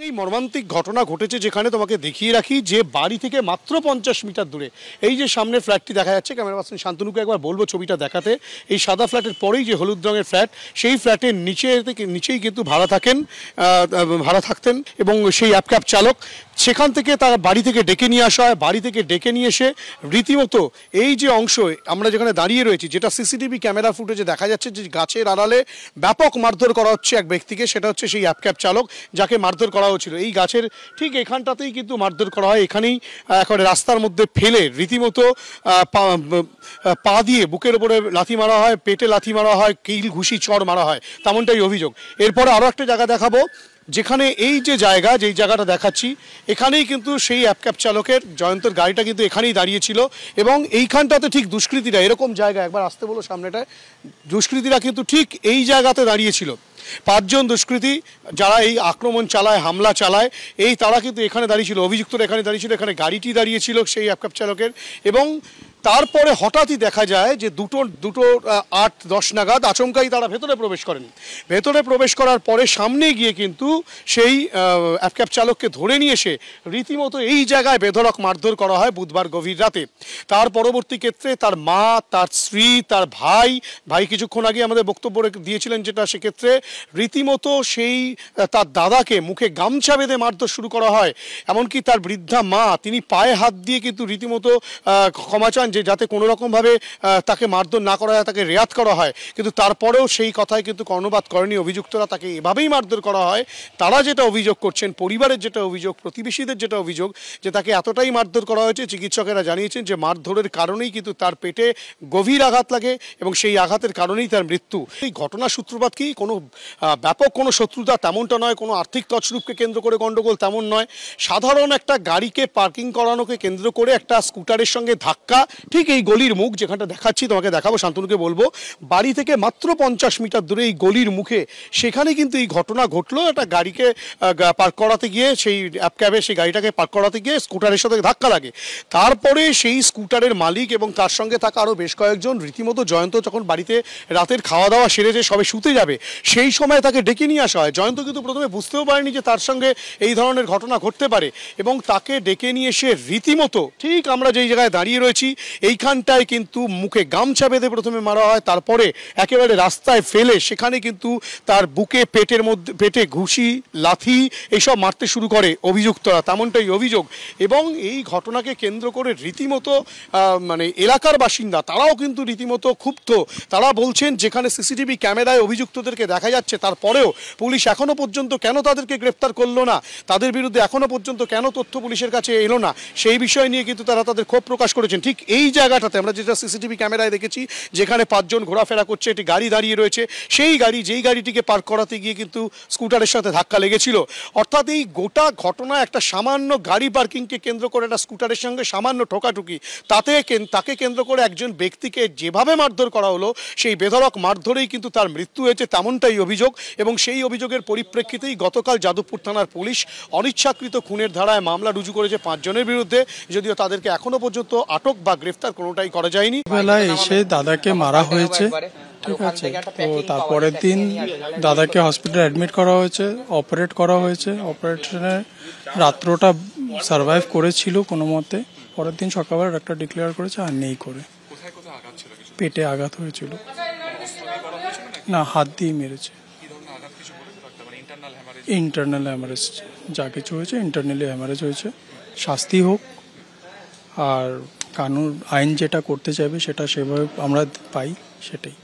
এই মর্মান্তিক ঘটনা ঘটেছে যেখানে তোমাকে দেখিয়ে রাখি যে বাড়ি থেকে মাত্র 50 মিটার দূরে এই যে সামনে ফ্ল্যাটটি দেখা যাচ্ছে, ক্যামেরা পার্সন শান্তনুকে একবার বলবো ছবিটা দেখাতে। এই সাদা ফ্ল্যাটের পরেই যে হলুদ রঙের ফ্ল্যাট, সেই ফ্ল্যাটের নিচেই কিন্তু ভাড়া থাকতেন এবং সেই অ্যাপ ক্যাব চালক সেখান থেকে তার বাড়ি থেকে ডেকে নিয়ে আসা হয়। বাড়ি থেকে ডেকে নিয়ে এসে রীতিমতো এই যে অংশ আমরা যেখানে দাঁড়িয়ে রয়েছি, যেটা সিসিটিভি ক্যামেরা ফুটেজে দেখা যাচ্ছে যে গাছের আড়ালে ব্যাপক মারধর করা হচ্ছে এক ব্যক্তিকে, সেটা হচ্ছে সেই অ্যাপ ক্যাব চালক যাকে মারধর করা হচ্ছিল। এই গাছের ঠিক এখানটাতেই কিন্তু মারধর করা হয়, এখানেই এখন রাস্তার মধ্যে ফেলে রীতিমতো পা দিয়ে বুকের উপরে লাথি মারা হয়, পেটে লাথি মারা হয়, কিল ঘুষি চড় মারা হয়, তেমনটাই অভিযোগ। এরপরে আরও একটা জায়গা দেখাবো যেখানে এই যে যেই জায়গাটা দেখাচ্ছি এখানেই কিন্তু সেই অ্যাপ ক্যাব চালকের জয়ন্তর গাড়িটা কিন্তু এখানেই দাঁড়িয়েছিল এবং এইখানটাতে ঠিক দুষ্কৃতীরা এরকম জায়গা, একবার আসতে বলো সামনেটায়, দুষ্কৃতীরা কিন্তু ঠিক এই জায়গাতে দাঁড়িয়েছিল। 5 জন দুষ্কৃতী যারা এই আক্রমণ চালায়, হামলা চালায়, তারা কিন্তু এখানে দাঁড়িয়েছিল, অভিযুক্তরা এখানে দাঁড়িয়েছিল, এখানে গাড়িটি দাঁড়িয়েছিল সেই অ্যাপ ক্যাব চালকের। এবং তারপরে হঠাৎই দেখা যায় যে দুটো 8-10 নাগাদ আচমকাই তারা ভেতরে প্রবেশ করেন। ভেতরে প্রবেশ করার পরে সামনে গিয়ে কিন্তু সেই অ্যাপ ক্যাব চালককে ধরে নিয়ে এসে রীতিমতো এই জায়গায় বেধড়ক মারধর করা হয় বুধবার গভীর রাতে। তার পরবর্তী ক্ষেত্রে তার মা, তার স্ত্রী, তার ভাই কিছুক্ষণ আগে আমাদের বক্তব্য দিয়েছিলেন, যেটা সেক্ষেত্রে রীতিমতো সেই তার দাদাকে মুখে গামছা বেঁধে মারধর শুরু করা হয়। এমনকি তার বৃদ্ধা মা, তিনি পায়ে হাত দিয়ে কিন্তু রীতিমতো ক্ষমা চান যে যাতে কোনো রকমভাবে তাকে মারধর না করা হয়, তাকে রেয়াত করা হয়। কিন্তু তারপরেও সেই কথায় কিন্তু কর্ণপাত করেনি অভিযুক্তরা, তাকে এভাবেই মারধর করা হয়। তারা যেটা অভিযোগ করছেন, পরিবারের যেটা অভিযোগ, প্রতিবেশীদের যেটা অভিযোগ, যে তাকে এতটাই মারধর করা হয়েছে, চিকিৎসকেরা জানিয়েছেন যে মারধরের কারণেই কিন্তু তার পেটে গভীর আঘাত লাগে এবং সেই আঘাতের কারণেই তার মৃত্যু। এই ঘটনার সূত্রপাত কি কোনো ব্যাপক কোনো শত্রুতা তেমনটা নয়, কোনো আর্থিক তছরূপকে কেন্দ্র করে গণ্ডগোল তেমন নয়। সাধারণ একটা গাড়িকে পার্কিং করানোকে কেন্দ্র করে একটা স্কুটারের সঙ্গে ধাক্কা, ঠিক এই গলির মুখ যেখানটা দেখাচ্ছি, তোমাকে দেখাবো, শান্তনুকে বলবো, বাড়ি থেকে মাত্র 50 মিটার দূরে এই গলির মুখে সেখানে কিন্তু এই ঘটনা ঘটলো। একটা গাড়িকে পার্ক করাতে গিয়ে, সেই অ্যাপ ক্যাবে সেই গাড়িটাকে পার্ক করাতে গিয়ে স্কুটারের সাথে ধাক্কা লাগে। তারপরে সেই স্কুটারের মালিক এবং তার সঙ্গে থাকা আরও বেশ কয়েকজন, রীতিমতো জয়ন্ত যখন বাড়িতে রাতের খাওয়া দাওয়া সেরে যে সবে শুতে যাবে সেই সময় তাকে ডেকে নিয়ে আসা হয়। জয়ন্ত কিন্তু প্রথমে বুঝতেও পারেনি যে তার সঙ্গে এই ধরনের ঘটনা ঘটতে পারে এবং তাকে ডেকে নিয়ে এসে রীতিমতো ঠিক আমরা যেই জায়গায় দাঁড়িয়ে রয়েছি এইখানটায় কিন্তু মুখে গামছা বেঁধে প্রথমে মারা হয়, তারপরে একেবারে রাস্তায় ফেলে সেখানে কিন্তু তার বুকে, পেটে ঘুষি, লাথি এইসব মারতে শুরু করে অভিযুক্তরা, তেমনটাই অভিযোগ। এবং এই ঘটনাকে কেন্দ্র করে রীতিমতো মানে এলাকার বাসিন্দা তারাও কিন্তু রীতিমতো ক্ষুব্ধ। তারা বলছেন যেখানে সিসিটিভি ক্যামেরায় অভিযুক্তদেরকে দেখা যাচ্ছে, তারপরেও পুলিশ এখনো পর্যন্ত কেন তাদেরকে গ্রেপ্তার করলো না, তাদের বিরুদ্ধে এখনো পর্যন্ত কেন তথ্য পুলিশের কাছে এলো না, সেই বিষয় নিয়ে কিন্তু তারা তাদের ক্ষোভ প্রকাশ করেছেন। ঠিক এই জায়গাটাতে আমরা যেটা সিসিটিভি ক্যামেরায় দেখেছি, যেখানে 5 জন ঘোরাফেরা করছে, একটি গাড়ি দাঁড়িয়ে রয়েছে, যেই গাড়িটিকে পার্ক করাতে গিয়ে কিন্তু স্কুটারের সাথে ধাক্কা লেগেছিল। অর্থাৎ এই গোটা ঘটনা একটা সামান্য গাড়ি পার্কিংকে কেন্দ্র করে একটা স্কুটারের সঙ্গে সামান্য ঠোকাঠুকি, তাকে কেন্দ্র করে একজন ব্যক্তিকে যেভাবে মারধর করা হলো, সেই বেধড়ক মারধরেই কিন্তু তার মৃত্যু হয়েছে, তেমনটাই অভিযোগ। এবং সেই অভিযোগের পরিপ্রেক্ষিতেই গতকাল যাদবপুর থানার পুলিশ অনিচ্ছাকৃত খুনের ধারায় মামলা রুজু করেছে 5 জনের বিরুদ্ধে, যদিও তাদেরকে এখনো পর্যন্ত আটক বা গ্রেফতার কোনোটাই করা যায়নি। বেলায় এসে দাদাকে মারা হয়েছে, ঠিক আছে। তো তারপরের দিন দাদাকে হসপিটালে অ্যাডমিট করা হয়েছে, অপারেট করা হয়েছে। অপারেশনে রাত্রটা সার্ভাইভ করেছিল কোনো মতে। পরের দিন সকালবেলা ডাক্তার ডিক্লেয়ার করেছে আর নেই করে। পেটে আঘাত হয়েছিল, না হাত দিয়ে মেরেছে। ইন্টারনাল হ্যামারেজ, যা কিছু হয়েছে ইন্টারনালি হ্যামারেজ হয়েছে। শাস্তি হোক, আর কানুন আইন যেটা করতে চাইবে সেটা সেভাবে আমরা পাই, সেটাই।